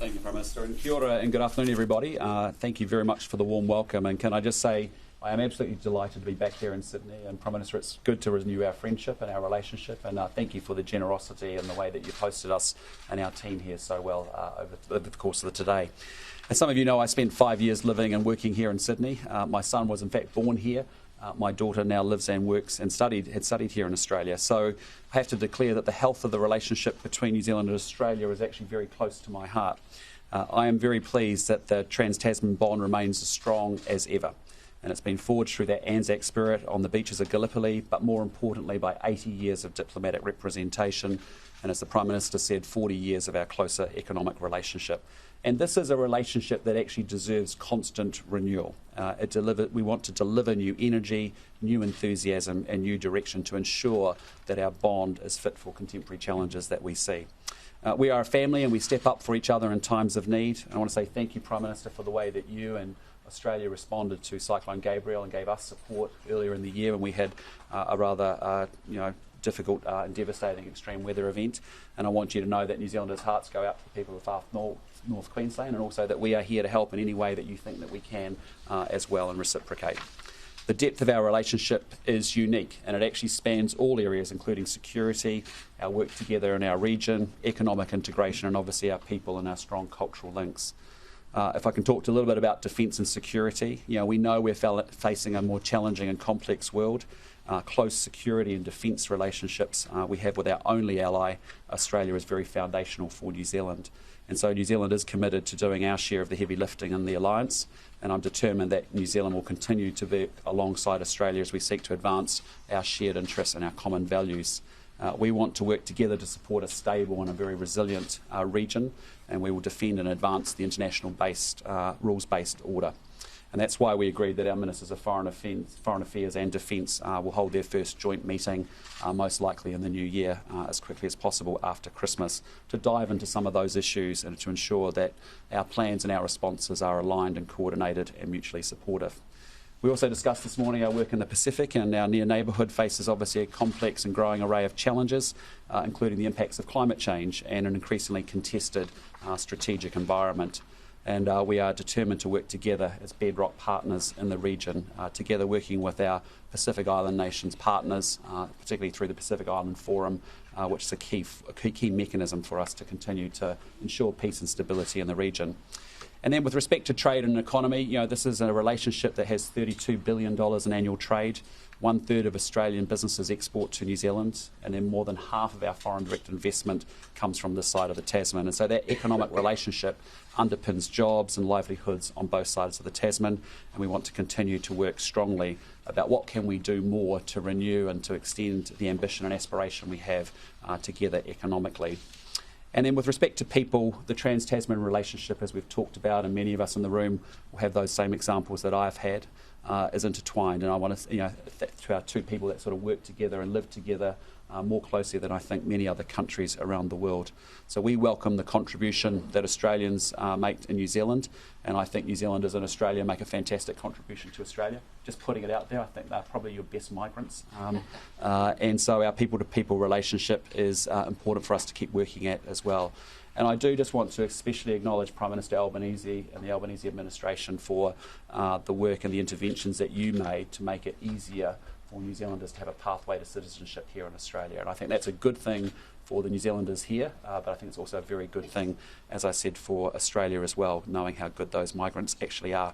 Thank you, Prime Minister. And kia ora and good afternoon, everybody. Thank you very much for the warm welcome. And can I just say, I am absolutely delighted to be back here in Sydney. And Prime Minister, it's good to renew our friendship and our relationship. And thank you for the generosity and the way that you've hosted us and our team here so well over the course of the today. As some of you know, I spent 5 years living and working here in Sydney. My son was in fact born here. My daughter now lives and works and had studied here in Australia. So I have to declare that the health of the relationship between New Zealand and Australia is actually very close to my heart. I am very pleased that the trans-Tasman bond remains as strong as ever. And it's been forged through that ANZAC spirit on the beaches of Gallipoli, but more importantly by 80 years of diplomatic representation. And as the Prime Minister said, 40 years of our closer economic relationship. And this is a relationship that actually deserves constant renewal. We want to deliver new energy, new enthusiasm and new direction to ensure that our bond is fit for contemporary challenges that we see. We are a family and we step up for each other in times of need. And I want to say thank you, Prime Minister, for the way that you and Australia responded to Cyclone Gabrielle and gave us support earlier in the year when we had a rather difficult and devastating extreme weather event. And I want you to know that New Zealanders' hearts go out to the people of far North Queensland, and also that we are here to help in any way that you think that we can as well and reciprocate. The depth of our relationship is unique and it actually spans all areas, including security, our work together in our region, economic integration and obviously our people and our strong cultural links. If I can talk a little bit about defence and security, we know we're facing a more challenging and complex world. Close security and defence relationships we have with our only ally, Australia, is very foundational for New Zealand. And so New Zealand is committed to doing our share of the heavy lifting in the alliance, and I'm determined that New Zealand will continue to be alongside Australia as we seek to advance our shared interests and our common values. We want to work together to support a stable and a very resilient region, and we will defend and advance the international-based, rules-based order. And that's why we agreed that our Ministers of Foreign Affairs and Defence will hold their first joint meeting, most likely in the new year, as quickly as possible after Christmas, to dive into some of those issues and to ensure that our plans and our responses are aligned and coordinated and mutually supportive. We also discussed this morning our work in the Pacific, and our near neighbourhood faces obviously a complex and growing array of challenges, including the impacts of climate change and an increasingly contested strategic environment. And we are determined to work together as bedrock partners in the region, together working with our Pacific Island nations partners, particularly through the Pacific Island Forum, which is a key mechanism for us to continue to ensure peace and stability in the region. And then with respect to trade and economy, this is a relationship that has $32 billion in annual trade. 1/3 of Australian businesses export to New Zealand, and then more than half of our foreign direct investment comes from this side of the Tasman. And so that economic relationship underpins jobs and livelihoods on both sides of the Tasman, and we want to continue to work strongly about what can we do more to renew and to extend the ambition and aspiration we have together economically. And then with respect to people, the trans-Tasman relationship, as we've talked about, and many of us in the room will have those same examples that I've had, is intertwined. And I want to, to our two people that sort of work together and live together more closely than I think many other countries around the world. So we welcome the contribution that Australians make in New Zealand, and I think New Zealanders in Australia make a fantastic contribution to Australia. Just putting it out there, I think they're probably your best migrants. And so our people-to-people relationship is important for us to keep working at as well. And I do just want to especially acknowledge Prime Minister Albanese and the Albanese administration for the work and the interventions that you made to make it easier for New Zealanders to have a pathway to citizenship here in Australia. And I think that's a good thing for the New Zealanders here, but I think it's also a very good thing, as I said, for Australia as well, knowing how good those migrants actually are.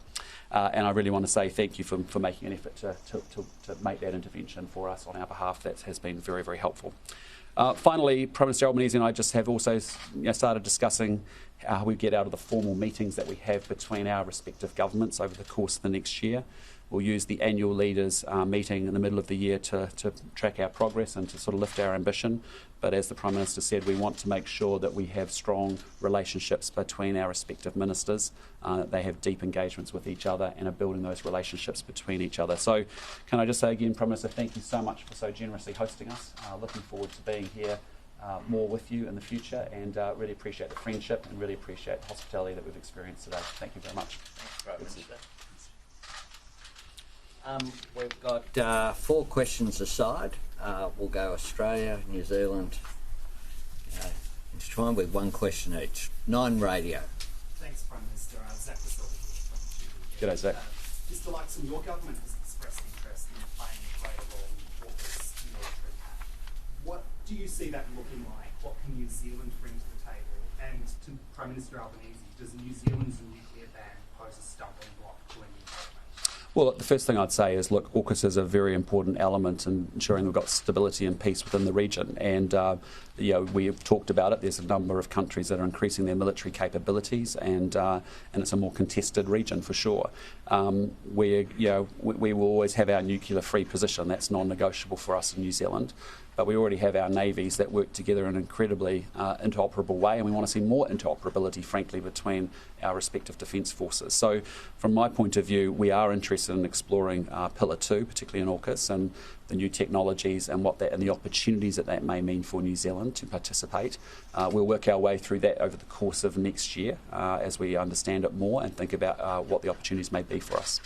And I really want to say thank you for making an effort to make that intervention for us on our behalf. That has been very, very helpful. Finally, Prime Minister Albanese and I just have also started discussing how we get out of the formal meetings that we have between our respective governments over the course of the next year. We'll use the annual leaders meeting in the middle of the year to track our progress and to sort of lift our ambition. But as the Prime Minister said, we want to make sure that we have strong relationships between our respective ministers, that they have deep engagements with each other and are building those relationships between each other. So can I just say again, Prime Minister, thank you so much for so generously hosting us. Looking forward to being here more with you in the future, and really appreciate the friendship and really appreciate the hospitality that we've experienced today. Thank you very much. Thanks, Prime Minister. We've got 4 questions aside. We'll go Australia, New Zealand, intertwined with 1 question each. 9 radio. Zach G'day, Zach. Just the Luxon, your government has expressed interest in playing a greater role in AUKUS military pact. What do you see that looking like? What can New Zealand bring to the table? And to Prime Minister Albanese, does New Zealand's nuclear ban pose a stumbling block to a new government? Well, the first thing I'd say is, look, AUKUS is a very important element in ensuring we've got stability and peace within the region. And, we've talked about it. There's a number of countries that are increasing their military capabilities, and it's a more contested region for sure. We will always have our nuclear-free position. That's non-negotiable for us in New Zealand. But we already have our navies that work together in an incredibly interoperable way, and we want to see more interoperability, frankly, between our respective defence forces. So from my point of view, we are interested in exploring Pillar 2, particularly in AUKUS, and the new technologies and and the opportunities that may mean for New Zealand to participate. We'll work our way through that over the course of next year as we understand it more and think about what the opportunities may be for us.